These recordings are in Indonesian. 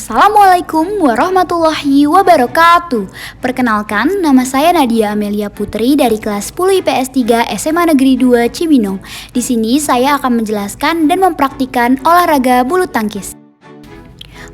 Assalamualaikum warahmatullahi wabarakatuh. Perkenalkan, nama saya Nadia Amelia Putri dari kelas 10 IPS 3 SMA Negeri 2 Cibinong. Di sini saya akan menjelaskan dan mempraktikkan olahraga bulu tangkis.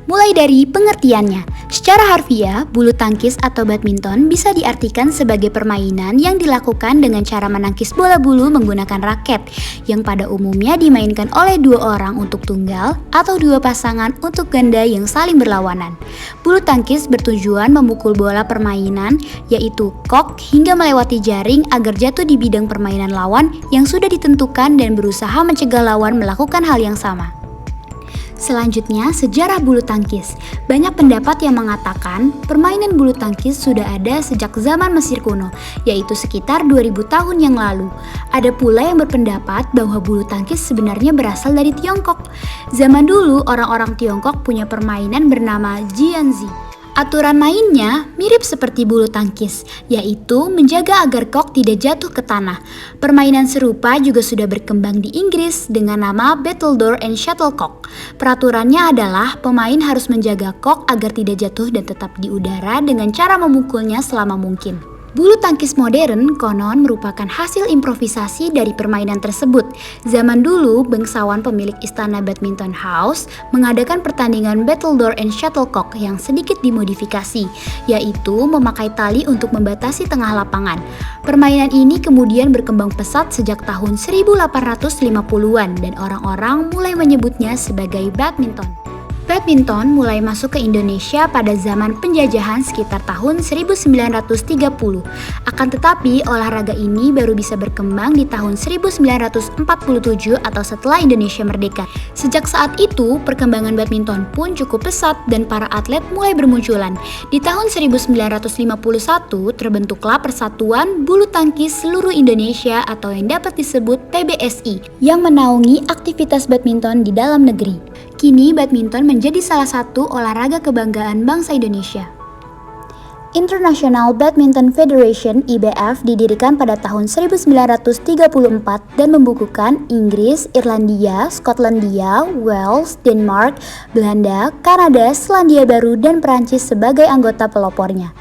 Mulai dari pengertiannya. Secara harfiah, bulu tangkis atau badminton bisa diartikan sebagai permainan yang dilakukan dengan cara menangkis bola bulu menggunakan raket, yang pada umumnya dimainkan oleh dua orang untuk tunggal atau dua pasangan untuk ganda yang saling berlawanan. Bulu tangkis bertujuan memukul bola permainan, yaitu kok, hingga melewati jaring agar jatuh di bidang permainan lawan yang sudah ditentukan dan berusaha mencegah lawan melakukan hal yang sama. Selanjutnya, sejarah bulu tangkis. Banyak pendapat yang mengatakan permainan bulu tangkis sudah ada sejak zaman Mesir kuno, yaitu sekitar 2000 tahun yang lalu. Ada pula yang berpendapat bahwa bulu tangkis sebenarnya berasal dari Tiongkok. Zaman dulu, orang-orang Tiongkok punya permainan bernama jianzi. Aturan mainnya mirip seperti bulu tangkis, yaitu menjaga agar kok tidak jatuh ke tanah. Permainan serupa juga sudah berkembang di Inggris dengan nama battledore and shuttlecock. Peraturannya adalah pemain harus menjaga kok agar tidak jatuh dan tetap di udara dengan cara memukulnya selama mungkin. Bulu tangkis modern konon merupakan hasil improvisasi dari permainan tersebut. Zaman dulu, bangsawan pemilik istana Badminton House mengadakan pertandingan battledore and shuttlecock yang sedikit dimodifikasi, yaitu memakai tali untuk membatasi tengah lapangan. Permainan ini kemudian berkembang pesat sejak tahun 1850-an dan orang-orang mulai menyebutnya sebagai badminton. Badminton mulai masuk ke Indonesia pada zaman penjajahan sekitar tahun 1930. Akan tetapi, olahraga ini baru bisa berkembang di tahun 1947 atau setelah Indonesia merdeka. Sejak saat itu, perkembangan badminton pun cukup pesat dan para atlet mulai bermunculan. Di tahun 1951, terbentuklah Persatuan Bulu Tangkis Seluruh Indonesia atau yang dapat disebut PBSI, yang menaungi aktivitas badminton di dalam negeri. Kini badminton menjadi salah satu olahraga kebanggaan bangsa Indonesia. International Badminton Federation (IBF) didirikan pada tahun 1934 dan membukukan Inggris, Irlandia, Skotlandia, Wales, Denmark, Belanda, Kanada, Selandia Baru, dan Perancis sebagai anggota pelopornya.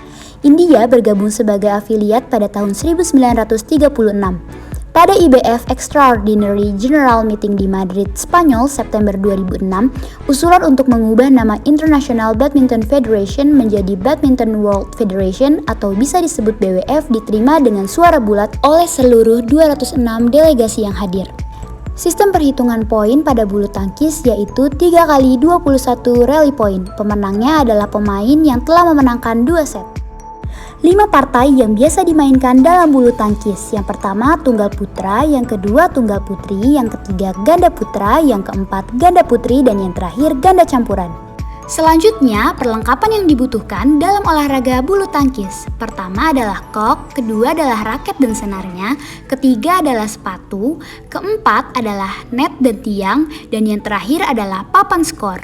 India bergabung sebagai afiliat pada tahun 1936. Pada IBF Extraordinary General Meeting di Madrid, Spanyol, September 2006, usulan untuk mengubah nama International Badminton Federation menjadi Badminton World Federation atau bisa disebut BWF diterima dengan suara bulat oleh seluruh 206 delegasi yang hadir. Sistem perhitungan poin pada bulu tangkis yaitu 3 kali 21 rally point. Pemenangnya adalah pemain yang telah memenangkan 2 set. 5 partai yang biasa dimainkan dalam bulu tangkis. Yang pertama tunggal putra, yang kedua tunggal putri, yang ketiga ganda putra, yang keempat ganda putri, dan yang terakhir ganda campuran. Selanjutnya, perlengkapan yang dibutuhkan dalam olahraga bulu tangkis. Pertama adalah kok, kedua adalah raket dan senarnya, ketiga adalah sepatu, keempat adalah net dan tiang, dan yang terakhir adalah papan skor.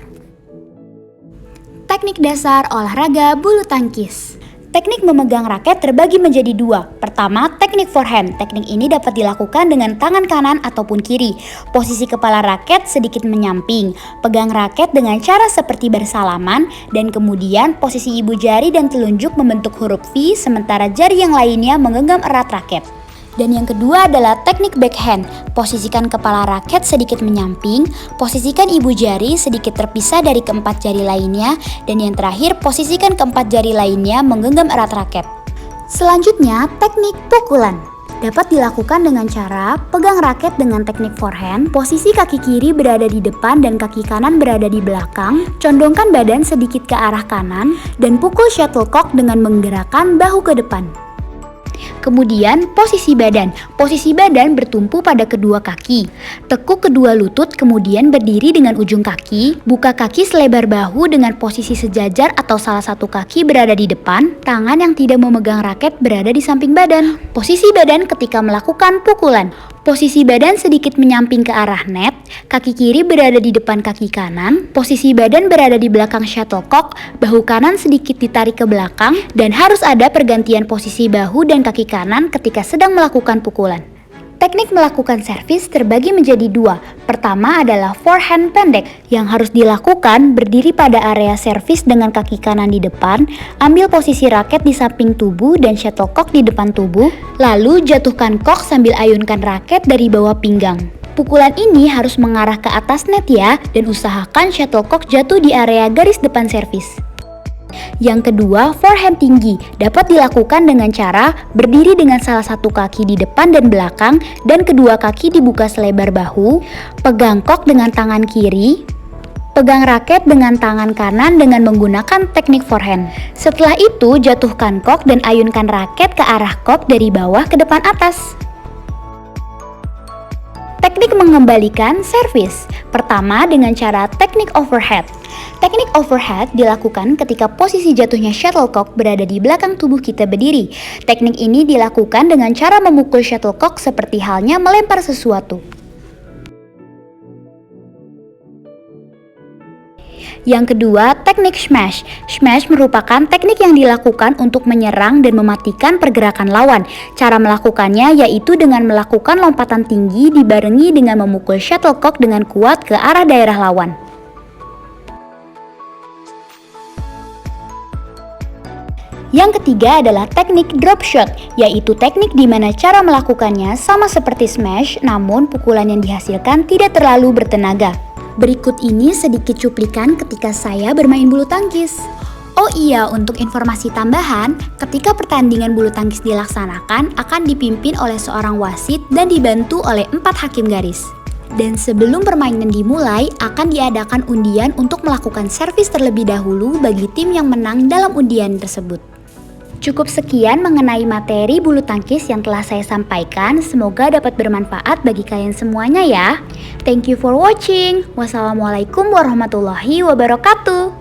Teknik dasar olahraga bulu tangkis. Teknik memegang raket terbagi menjadi 2. Pertama, teknik forehand. Teknik ini dapat dilakukan dengan tangan kanan ataupun kiri. Posisi kepala raket sedikit menyamping. Pegang raket dengan cara seperti bersalaman dan kemudian posisi ibu jari dan telunjuk membentuk huruf V sementara jari yang lainnya menggenggam erat raket. Dan yang kedua adalah teknik backhand. Posisikan kepala raket sedikit menyamping, posisikan ibu jari sedikit terpisah dari keempat jari lainnya, dan yang terakhir posisikan keempat jari lainnya menggenggam erat raket. Selanjutnya, teknik pukulan. Dapat dilakukan dengan cara pegang raket dengan teknik forehand, posisi kaki kiri berada di depan dan kaki kanan berada di belakang, condongkan badan sedikit ke arah kanan, dan pukul shuttlecock dengan menggerakkan bahu ke depan. Kemudian posisi badan. Posisi badan bertumpu pada kedua kaki. Tekuk kedua lutut kemudian berdiri dengan ujung kaki. Buka kaki selebar bahu dengan posisi sejajar atau salah satu kaki berada di depan. Tangan yang tidak memegang raket berada di samping badan. Posisi badan ketika melakukan pukulan. Posisi badan sedikit menyamping ke arah net, kaki kiri berada di depan kaki kanan, posisi badan berada di belakang shuttlecock, bahu kanan sedikit ditarik ke belakang, dan harus ada pergantian posisi bahu dan kaki kanan ketika sedang melakukan pukulan. Teknik melakukan servis terbagi menjadi dua. Pertama adalah forehand pendek yang harus dilakukan berdiri pada area servis dengan kaki kanan di depan, ambil posisi raket di samping tubuh dan shuttlecock di depan tubuh, lalu jatuhkan kok sambil ayunkan raket dari bawah pinggang. Pukulan ini harus mengarah ke atas net ya, dan usahakan shuttlecock jatuh di area garis depan servis. Yang kedua, forehand tinggi dapat dilakukan dengan cara berdiri dengan salah satu kaki di depan dan belakang dan kedua kaki dibuka selebar bahu, pegang kok dengan tangan kiri, pegang raket dengan tangan kanan dengan menggunakan teknik forehand. Setelah itu, jatuhkan kok dan ayunkan raket ke arah kok dari bawah ke depan atas. Teknik mengembalikan servis. Pertama dengan cara teknik overhead. Teknik overhead dilakukan ketika posisi jatuhnya shuttlecock berada di belakang tubuh kita berdiri. Teknik ini dilakukan dengan cara memukul shuttlecock seperti halnya melempar sesuatu. Yang kedua, teknik smash. Smash merupakan teknik yang dilakukan untuk menyerang dan mematikan pergerakan lawan. Cara melakukannya yaitu dengan melakukan lompatan tinggi dibarengi dengan memukul shuttlecock dengan kuat ke arah daerah lawan. Yang ketiga adalah teknik drop shot, yaitu teknik di mana cara melakukannya sama seperti smash, namun pukulan yang dihasilkan tidak terlalu bertenaga. Berikut ini sedikit cuplikan ketika saya bermain bulu tangkis. Oh iya, untuk informasi tambahan, ketika pertandingan bulu tangkis dilaksanakan akan dipimpin oleh seorang wasit dan dibantu oleh 4 hakim garis. Dan sebelum permainan dimulai, akan diadakan undian untuk melakukan servis terlebih dahulu bagi tim yang menang dalam undian tersebut. Cukup sekian mengenai materi bulu tangkis yang telah saya sampaikan. Semoga dapat bermanfaat bagi kalian semuanya ya. Thank you for watching. Wassalamualaikum warahmatullahi wabarakatuh.